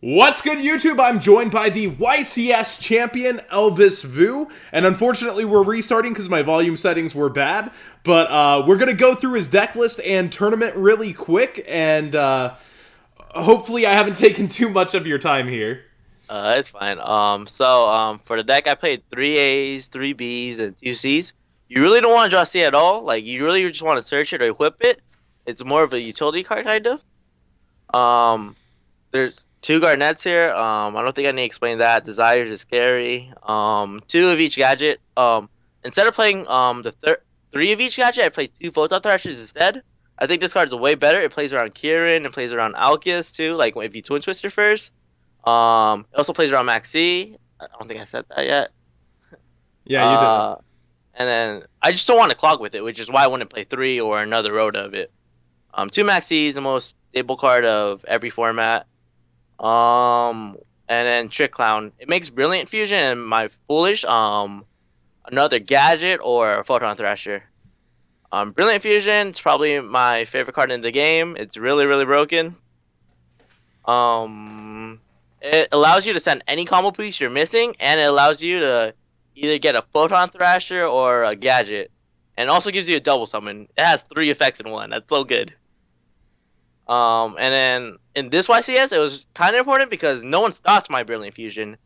What's good, YouTube? I'm joined by the YCS champion, Elvis Vu, and unfortunately we're restarting because my volume settings were bad, but we're going to go through his deck list and tournament really quick, and hopefully I haven't taken too much of your time here. It's fine. So for the deck, I played three A's, three B's, and two C's. You really don't want to draw C at all. Like you really just want to search it or equip it. It's more of a utility card kind of. Um, there's two Garnets here. I don't think I need to explain that. Desires is scary. Two of each gadget. Instead of playing three of each gadget, I played two Photon Thrashers instead. I think this card's way better. It plays around Kieran. It plays around Alkius too. Like if you Twin Twister first. It also plays around Maxi. I don't think I said that yet. Yeah, you did. Uh, and then I just don't want to clog with it, which is why I wouldn't play three or another Rhoda of it. Two Maxi is the most stable card of every format. And then Trick Clown. It makes Brilliant Fusion and my Foolish another gadget or Photon Thrasher. Brilliant Fusion is probably my favorite card in the game. It's really really broken. Um, it allows you to send any combo piece you're missing, and it allows you to either get a Photon Thrasher or a gadget. And it also gives you a double summon. It has three effects in one. That's so good. And then in this YCS, it was kind of important because no one stopped my Brilliant Fusion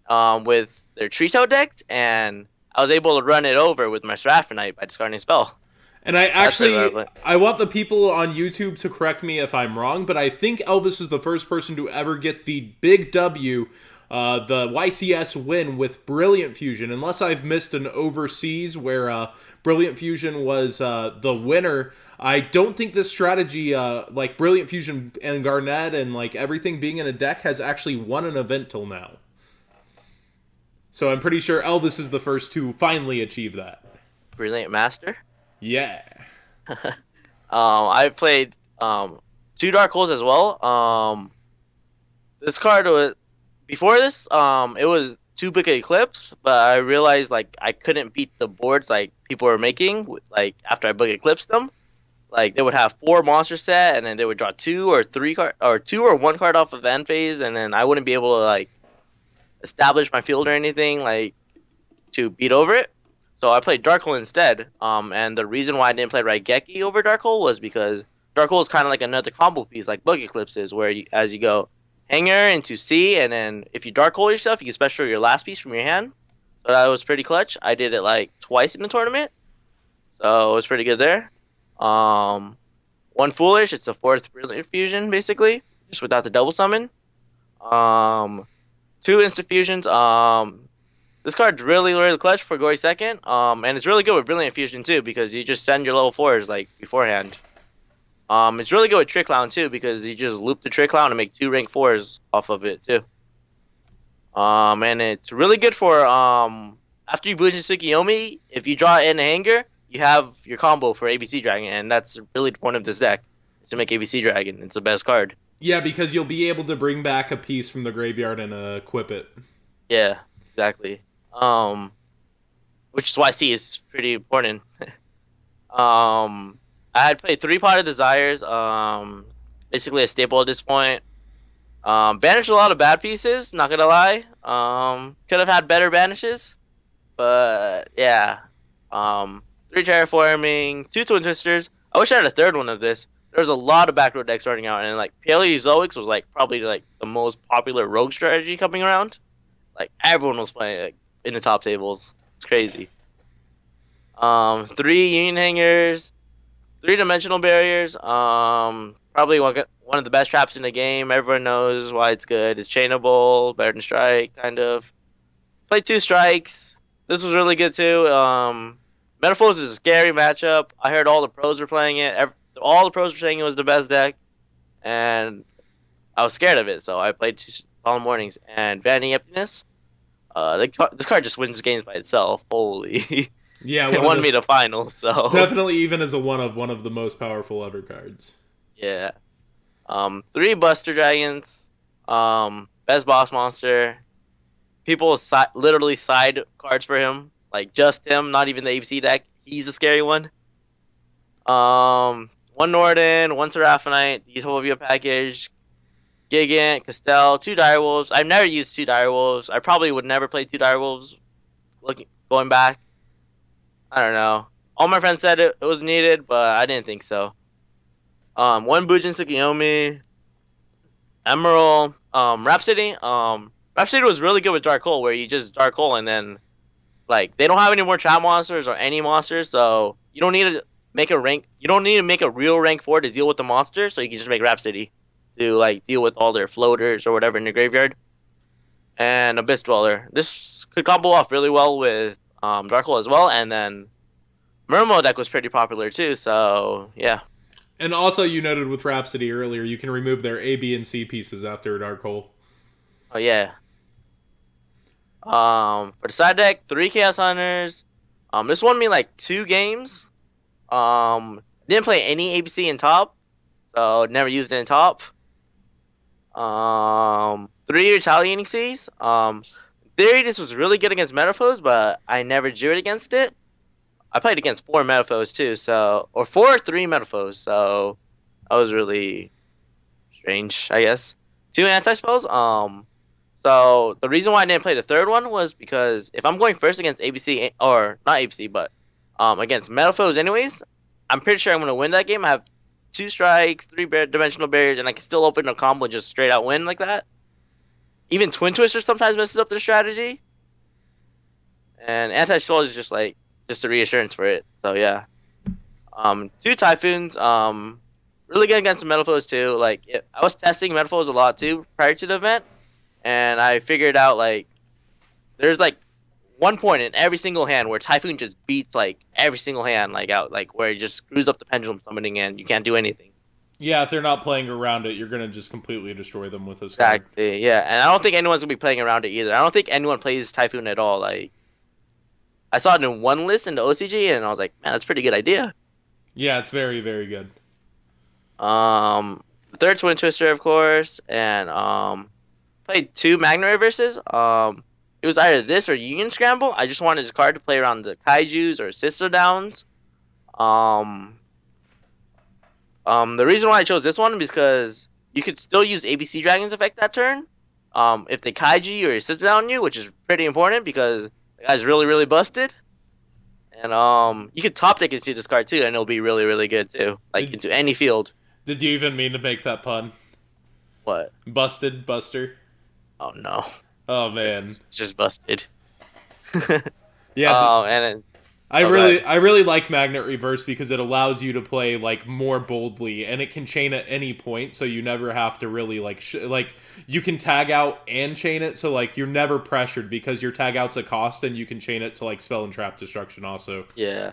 with their Trito decks, and I was able to run it over with my Seraphonite by discarding a spell. And I That's pretty actually, relevant. I want the people on YouTube to correct me if I'm wrong, but I think Elvis is the first person to ever get the big W, the YCS win with Brilliant Fusion, unless I've missed an overseas where Brilliant Fusion was the winner. I don't think this strategy, like Brilliant Fusion and Garnet and like everything being in a deck, has actually won an event till now. So I'm pretty sure Elvis is the first to finally achieve that. Brilliant Master. Yeah. I played two Dark Holes as well. This card was before this. It was too big an Eclipse, but I realized like I couldn't beat the boards like people were making. Like after I big Eclipsed them, like they would have four monster set, and then they would draw two or three card or two or one card off of end phase, and then I wouldn't be able to like establish my field or anything like to beat over it. So I played Dark Hole instead. And the reason why I didn't play Raigeki over Dark Hole was because Dark Hole is kind of like another combo piece, like Bug Eclipse is, where you, as you go Hanger into C, and then if you Dark Hole yourself, you can special your last piece from your hand. So that was pretty clutch. I did it like twice in the tournament, so it was pretty good there. One Foolish, it's a fourth Brilliant Fusion basically, just without the double summon. Um, Two Instant Fusions. This card's really, really clutch for Gory second. And it's really good with Brilliant Fusion too because you just send your level fours like beforehand. It's really good with Trick Clown too because you just loop the Trick Clown and make two rank fours off of it too. And it's really good for after you boost Tsukiyomi, if you draw it in a hanger, you have your combo for ABC Dragon, and that's really the point of this deck is to make ABC Dragon. It's the best card. Yeah, because you'll be able to bring back a piece from the graveyard and equip it. Yeah, exactly. Which is why C is pretty important. I had played three Pot of Desires. Basically a staple at this point. Banished a lot of bad pieces. Not gonna lie. Could have had better banishes, but yeah. Three terraforming, two Twin Twisters. I wish I had a third one of this. There's a lot of back row decks starting out, and like Paleozoics was like probably like the most popular rogue strategy coming around. Like everyone was playing like, in the top tables. It's crazy. Three Union Hangers, three Dimensional Barriers. Probably one of the best traps in the game. Everyone knows why it's good. It's chainable, better than Strike, kind of. Played two Strikes. This was really good too. Metaphors is a scary matchup. I heard all the pros were playing it. All the pros were saying it was the best deck, and I was scared of it, so I played two Solemn Mornings and Vanity Emptiness. This card just wins games by itself. Holy. Yeah, It won me the finals, so definitely even as a one of the most powerful ever cards. yeah. Three Buster Dragons, best boss monster. People literally side cards for him, like just him, not even the ABC deck. He's a scary one. One Norden, one Seraphonite, the Utopia package. Gigant, Castell, two Direwolves. I've never used two Direwolves. I probably would never play two Direwolves. Going back, I don't know. All my friends said it was needed, but I didn't think so. One Bujin Tsukiyomi, Emerald, Rhapsody. Rhapsody was really good with Dark Hole, where you just Dark Hole and then like they don't have any more trap monsters or any monsters, so you don't need to make a rank. You don't need to make a real rank 4 to deal with the monster, so you can just make Rhapsody to like deal with all their floaters or whatever in the graveyard. And Abyss Dweller. This could combo off really well with Dark Hole as well, and then Murmo deck was pretty popular too, so yeah. And also, you noted with Rhapsody earlier, you can remove their A, B, and C pieces after a Dark Hole. Oh yeah. For the side deck, 3 Chaos Hunters. This won me like 2 games. Didn't play any ABC in top, so never used it in top. 3 Retaliating Seas. Theory, this was really good against Metaphors, but I never drew it against it. I played against 4 Metaphors too, or 4 or 3 Metaphors, so that was really strange, I guess. 2 anti-spells. So the reason why I didn't play the third one was because if I'm going first against ABC, or not ABC, but against Metaphors anyways, I'm pretty sure I'm going to win that game. I have 2 strikes, 3 dimensional barriers, and I can still open a combo and just straight out win like that. Even Twin Twister sometimes messes up their strategy. And Anti-Soul is just a reassurance for it. So yeah. 2 Typhoons, really good against the Metaphors too. I was testing Metaphors a lot too prior to the event. And I figured out there's one point in every single hand where Typhoon just beats every single hand out, where it just screws up the pendulum summoning and you can't do anything. Yeah, if they're not playing around it, you're gonna just completely destroy them with this card. Exactly, yeah. And I don't think anyone's gonna be playing around it either. I don't think anyone plays Typhoon at all. I saw it in one list in the OCG and I was like, man, that's a pretty good idea. Yeah, it's very, very good. Third Twin Twister, of course, and played 2 Magna Reverses. It was either this or Union Scramble. I just wanted this card to play around the Kaijus or Sister Downs. The reason why I chose this one is because you could still use ABC Dragon's effect that turn. If they Kaiji or Sister Down you, which is pretty important because the guy's really, really busted. And you could top deck into this card too, and it'll be really, really good too. Into any field. Did you even mean to make that pun? What? Busted, Buster. Oh no. Oh man. It's just busted. Yeah. And then I really like Magnet Reverse because it allows you to play more boldly, and it can chain at any point, so you never have to really you can tag out and chain it, so you're never pressured because your tag out's a cost, and you can chain it to spell and trap destruction also. Yeah.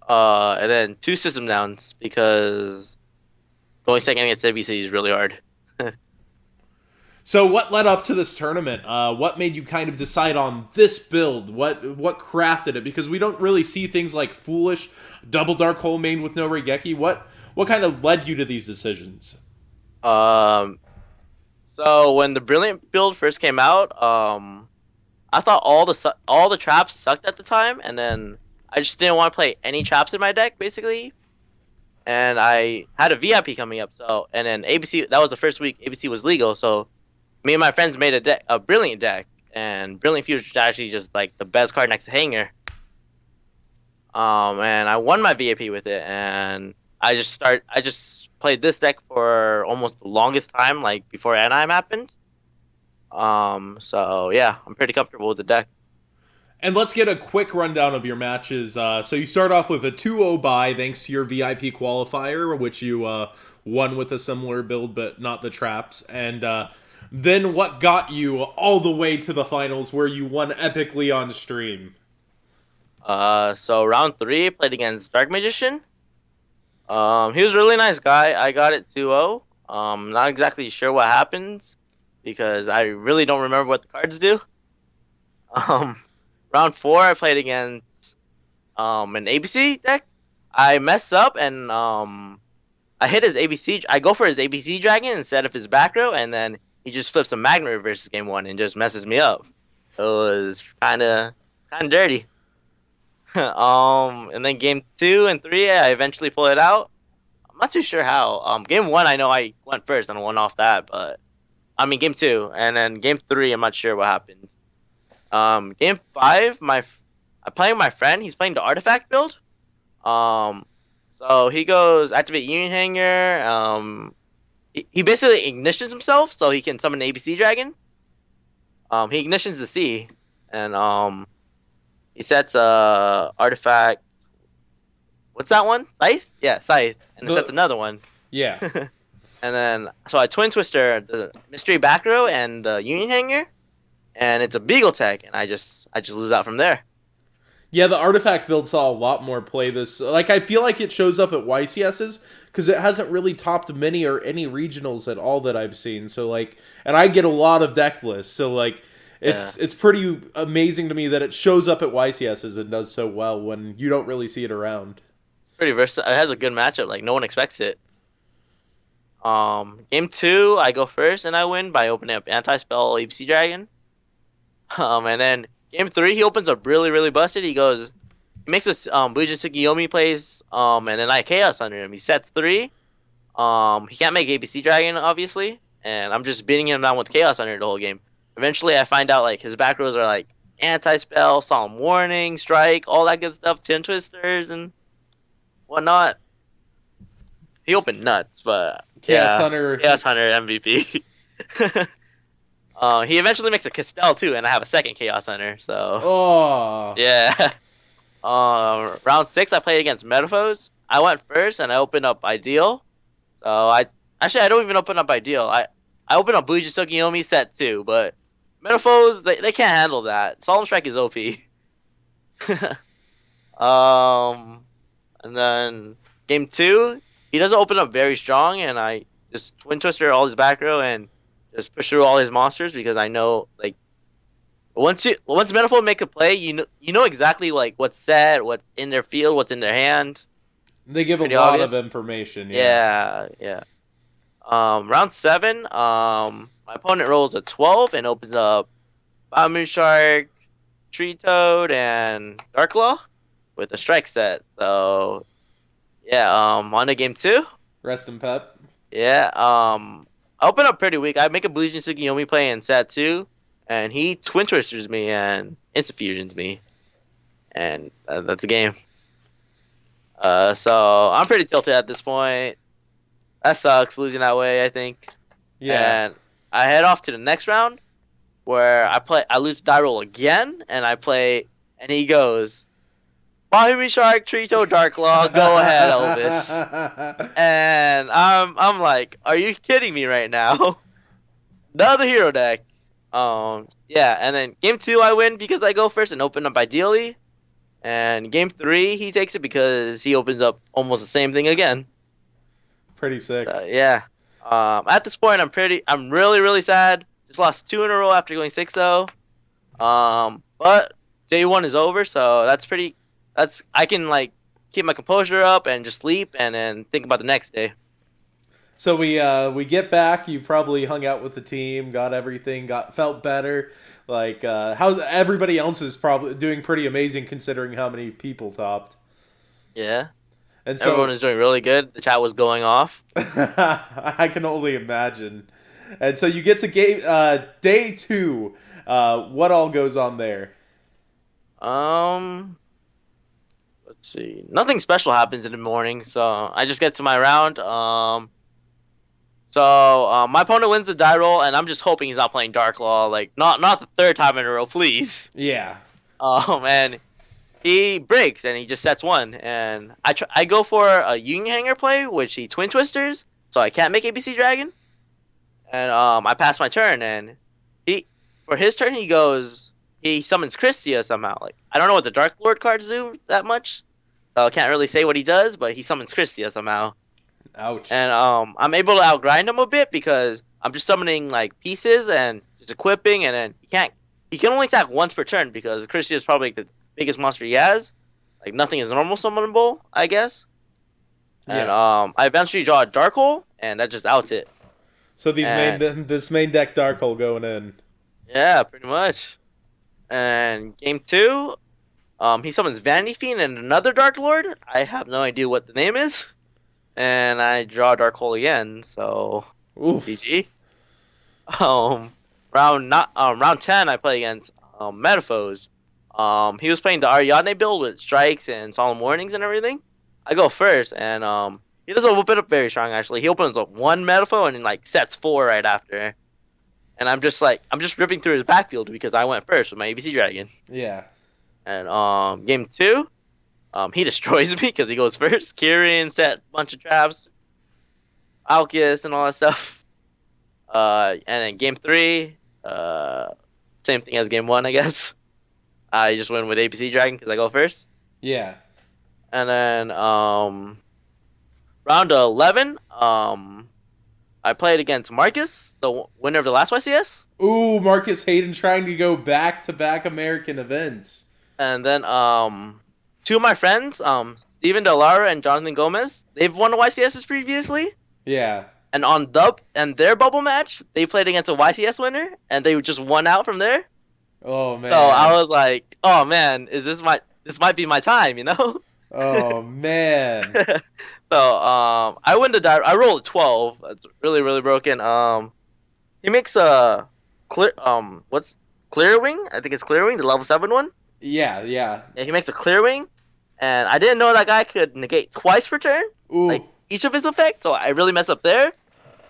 And then 2 System Downs because going second against WC is really hard. So what led up to this tournament? What made you kind of decide on this build? What crafted it? Because we don't really see things like Foolish, Double Dark Hole main with no Regeki. What kind of led you to these decisions? So when the Brilliant build first came out, I thought all the traps sucked at the time, and then I just didn't want to play any traps in my deck, basically. And I had a VIP coming up, and then ABC, that was the first week ABC was legal, so me and my friends made a Brilliant deck, and Brilliant Fusion is actually just the best card next to Hanger. And I won my VIP with it, and I just played this deck for almost the longest time, before Anaheim happened. So yeah, I'm pretty comfortable with the deck. And let's get a quick rundown of your matches. So you start off with a 2-0 bye thanks to your VIP qualifier, which you won with a similar build, but not the traps. And then what got you all the way to the finals where you won epically on stream? So round 3, played against Dark Magician. He was a really nice guy. I got it 2-0. Not exactly sure what happens because I really don't remember what the cards do. Round 4, I played against an ABC deck. I messed up and I hit his ABC. I go for his ABC Dragon instead of his back row, and then he just flips a Magna Reverse game 1 and just messes me up. It was kind of dirty. And then game 2 and 3, I eventually pull it out. not too sure how. Game one, I know I went first and won off that, but I mean game two, and then game three, I'm not sure what happened. Game five, I'm playing with my friend. He's playing the artifact build. Um, so he goes activate Union Hanger. He basically ignitions himself so he can summon the ABC Dragon. He ignitions the sea, and he sets artifact. What's that one? Scythe? Yeah, Scythe, and it sets another one. Yeah. And then so I Twin Twister the Mystery Back Row and the Union Hanger, and it's a Beagle tech, and I just lose out from there. Yeah, the artifact build saw a lot more play this. Like, I feel like it shows up at YCS's because it hasn't really topped many or any regionals at all that I've seen. So, like, and I get a lot of deck lists. So, like, it's pretty amazing to me that it shows up at YCS's and does so well when you don't really see it around. Pretty versatile. It has a good matchup. Like, no one expects it. Game two, I go first and I win by opening up Anti-Spell ABC Dragon. And then game three, he opens up really busted. He makes this Bujin Tsukiyomi plays, and then I Chaos under him. He sets three. He can't make ABC Dragon, obviously, and I'm just beating him down with Chaos under the whole game. Eventually, I find out like his back rows are like Anti-Spell, Solemn Warning, Strike, all that good stuff, Tin Twisters and whatnot. He opened nuts, but Chaos Hunter MVP. He eventually makes a Castell too, and I have a second Chaos Hunter. So yeah. Round 6, I played against Metaphors. I went first, and I opened up Ideal. So I don't even open up Ideal. I opened up Buji Tsukiyomi set 2, but Metaphors they can't handle that. Solemn Strike is OP. And then game 2, he doesn't open up very strong, and I just Twin Twister all his back row and just push through all his monsters because I know like once Metaphor make a play, you know exactly like what's set, what's in their field, what's in their hand. They give a lot of information. Yeah. Round 7, my opponent rolls a 12 and opens up Moon Shark, Tree Toad, and Darklaw with a strike set. So yeah, on to game 2. Rest in pep. Yeah, I open up pretty weak. I make a Bujin Tsukiyomi play in set 2, and he Twin Twisters me and Instant Fusions me. And that's a game. So I'm pretty tilted at this point. That sucks, losing that way, I think. Yeah. And I head off to the next round, where I lose die roll again, and and he goes, Bahumi Shark, Tree Toad, Darklaw, go ahead, Elvis. And I'm like, are you kidding me right now? The other hero deck. Yeah, and then game 2 I win because I go first and open up Ideally. And game 3 he takes it because he opens up almost the same thing again. Pretty sick. Yeah. At this point I'm really sad. Just lost 2 in a row after going 6-0. But day 1 is over, so I can like keep my composure up and just sleep and then think about the next day. So we get back. You probably hung out with the team, got everything, felt better. Like how everybody else is probably doing pretty amazing considering how many people topped. Yeah. And so everyone is doing really good. The chat was going off. I can only imagine. And so you get to day 2. What all goes on there? Let's see. Nothing special happens in the morning, so I just get to my round. So my opponent wins the die roll, and I'm just hoping he's not playing Darklaw. Like not the third time in a row, please. Yeah. And he breaks and he just sets 1, and I go for a Union Hanger play, which he Twin Twisters, so I can't make ABC Dragon. And I pass my turn, and for his turn he summons Christia somehow. Like I don't know what the Dark Lord cards do that much, so I can't really say what he does, but he summons Christia somehow. Ouch. And I'm able to outgrind him a bit because I'm just summoning like pieces and just equipping, and then he can only attack once per turn because Christia is probably the biggest monster he has. Like nothing is normal summonable, I guess. Yeah. And I eventually draw a Dark Hole, and that just outs it. So this main deck Dark Hole going in. Yeah, pretty much. And game 2, he summons Vanity Fiend and another Dark Lord. I have no idea what the name is. and I draw Dark Hole again. So Oof. GG. Round 10, I play against Metaphos. He was playing the Ariadne build with strikes and solemn warnings and everything. I go first, and he doesn't whip it up very strong actually. He opens up one Metapho and then like sets 4 right after. And I'm just ripping through his backfield because I went first with my ABC Dragon. Yeah. And game 2, he destroys me because he goes first. Kieran set a bunch of traps, Alkius and all that stuff. And then game 3, same thing as game 1, I guess. I just win with ABC Dragon because I go first. Yeah. And then round 11, I played against Marcus, the winner of the last YCS. Ooh, Marcus Hayden trying to go back-to-back American events. And then 2 of my friends, Steven Delara and Jonathan Gomez, they've won the YCSs previously. Yeah. And their bubble match, they played against a YCS winner, and they just won out from there. Oh man. So I was like, oh man, this might be my time, you know? Oh man. So I win I rolled a 12. It's really really broken. He makes a what's Clear Wing? I think it's Clear Wing, the level 7 one. Yeah. Yeah, he makes a Clear Wing, and I didn't know that guy could negate twice per turn, Ooh. like each of his effects. So I really messed up there.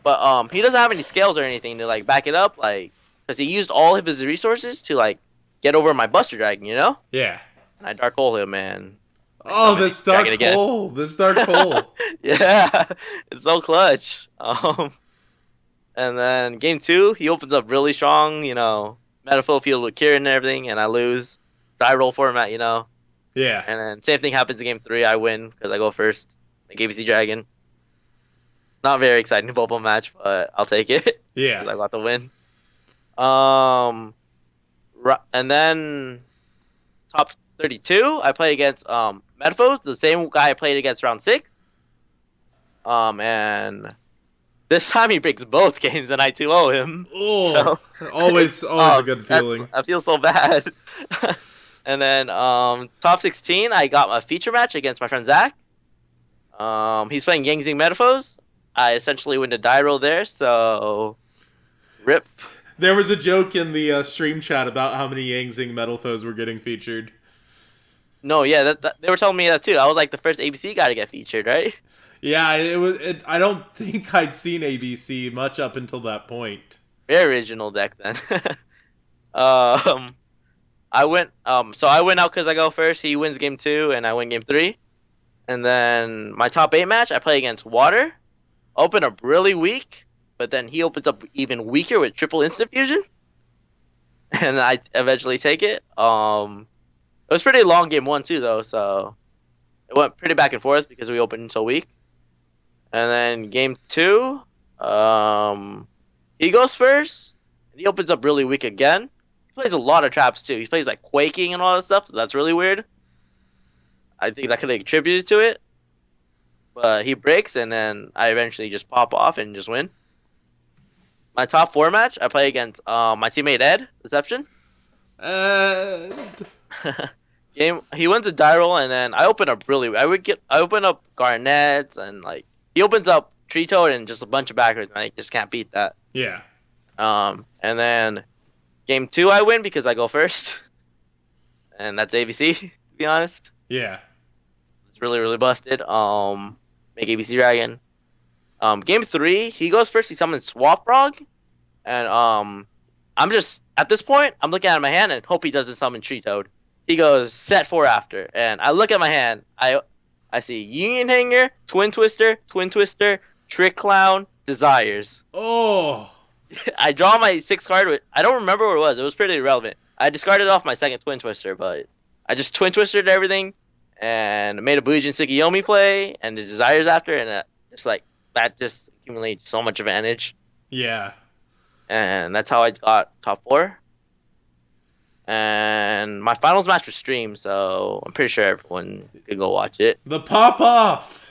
But he doesn't have any scales or anything to like back it up, like because he used all of his resources to like get over my Buster Dragon, you know? Yeah. And I Dark Hole him, man. Oh, this Dark Hole. This Dark Hole. Yeah, it's so clutch. And then game 2, he opens up really strong, you know, Metaphor field with Kieran and everything, and I lose. Die roll format, you know. Yeah. And then same thing happens in game 3. I win because I go first. Like ABC Dragon. Not very exciting bubble match, but I'll take it. Yeah. Because I got the win. And then top 32, I played against Metaphos, the same guy I played against round 6. And this time he breaks both games, and I 2-0 him. Oh, so, always a good feeling. I feel so bad. And then top 16, I got a feature match against my friend Zach. He's playing Yangzing Metaphos. I essentially win the die roll there, so rip. There was a joke in the stream chat about how many Yangzing Metalfoes were getting featured. No, yeah, they were telling me that too. I was like the first ABC guy to get featured, right? Yeah, I don't think I'd seen ABC much up until that point. Very original deck then. I went out because I go first. He wins game 2, and I win game 3. And then my top 8 match, I play against Water. Open up really weak, but then he opens up even weaker with triple instant fusion, and I eventually take it. It was pretty long game 1 too, though, so it went pretty back and forth because we opened so weak. And then game 2, he goes first, and he opens up really weak again. He plays a lot of traps too. He plays like Quaking and all that stuff, so that's really weird. I think that could have contributed to it. But he breaks, and then I eventually just pop off and just win. My top 4 match, I play against my teammate Ed, Deception. He wins a die roll, and then I open up I open up Garnets, and like he opens up Tree Toad and just a bunch of backers, and I just can't beat that. Yeah. And then game 2 I win because I go first, and that's ABC to be honest. Yeah. It's really really busted. Make ABC Dragon. Game 3, he goes first. He summons Swap Frog, and I'm just at this point I'm looking at my hand and hope he doesn't summon Tree Toad. He goes set 4 after, and I look at my hand. I see Union Hanger, Twin Twister, Trick Clown, Desires. Oh. I draw my 6th card. I don't remember what it was. It was pretty irrelevant. I discarded off my 2nd Twin Twister, but I just Twin Twisted everything and made a Bujin Tsukiyomi play and the Desires after, and that just accumulates so much advantage. Yeah. And that's how I got top 4. And my finals match was streamed, so I'm pretty sure everyone could go watch it. The pop off.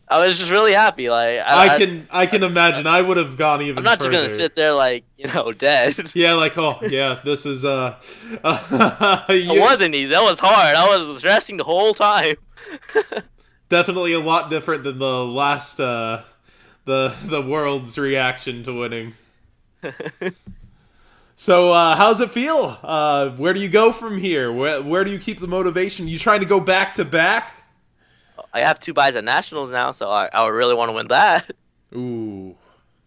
I was just really happy. Like I can imagine. I would have gone even. I'm not further. just gonna sit there like dead. Yeah, like this is It wasn't easy. That was hard. I was stressing the whole time. Definitely a lot different than the last the world's reaction to winning. So how's it feel? Where do you go from here? Where do you keep the motivation? You trying to go back to back? I have 2 buys at Nationals now, so I would really want to win that. Ooh.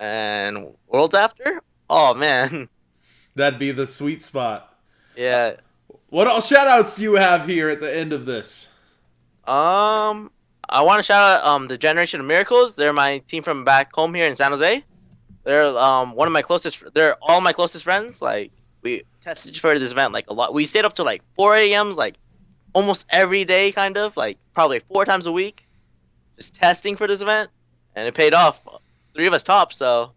And Worlds after? Oh, man. That'd be the sweet spot. Yeah. What all shout-outs do you have here at the end of this? I want to shout out the Generation of Miracles. They're my team from back home here in San Jose. They're one of my closest. They're all my closest friends. Like, we tested for this event like a lot. We stayed up to like 4 a.m. like almost every day, kind of like probably 4 times a week, just testing for this event, and it paid off. 3 of us top. So,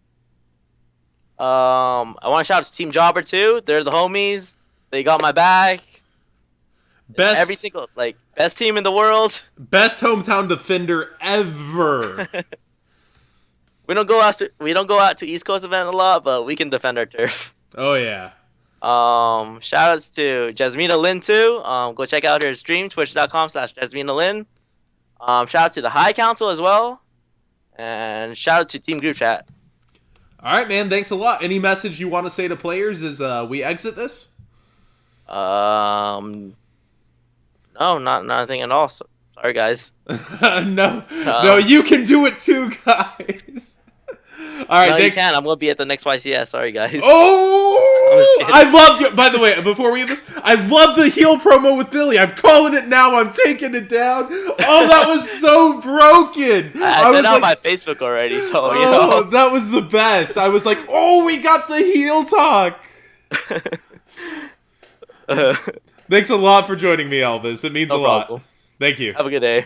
I want to shout out to Team JRB too. They're the homies. They got my back. Best Every single best team in the world. Best hometown defender ever. We don't go out to East Coast event a lot, but we can defend our turf. Oh yeah. Shout outs to Jasmina Lin too. Go check out her stream, twitch.com/Jasmina Lin. Shout out to the High Council as well. And shout out to Team Group Chat. All right, man. Thanks a lot. Any message you want to say to players as we exit this? No, not nothing at all. Sorry, guys. No, you can do it too, guys. All right, no, you can. I'm gonna be at the next YCS. Sorry, guys. Oh, I loved you. By the way, before we end this, I love the heel promo with Billy. I'm calling it now. I'm taking it down. Oh, that was so broken. I sent out my Facebook already, so you know. That was the best. I was like, oh, we got the heel talk. Thanks a lot for joining me, Elvis. It means a lot. Problem. Thank you. Have a good day.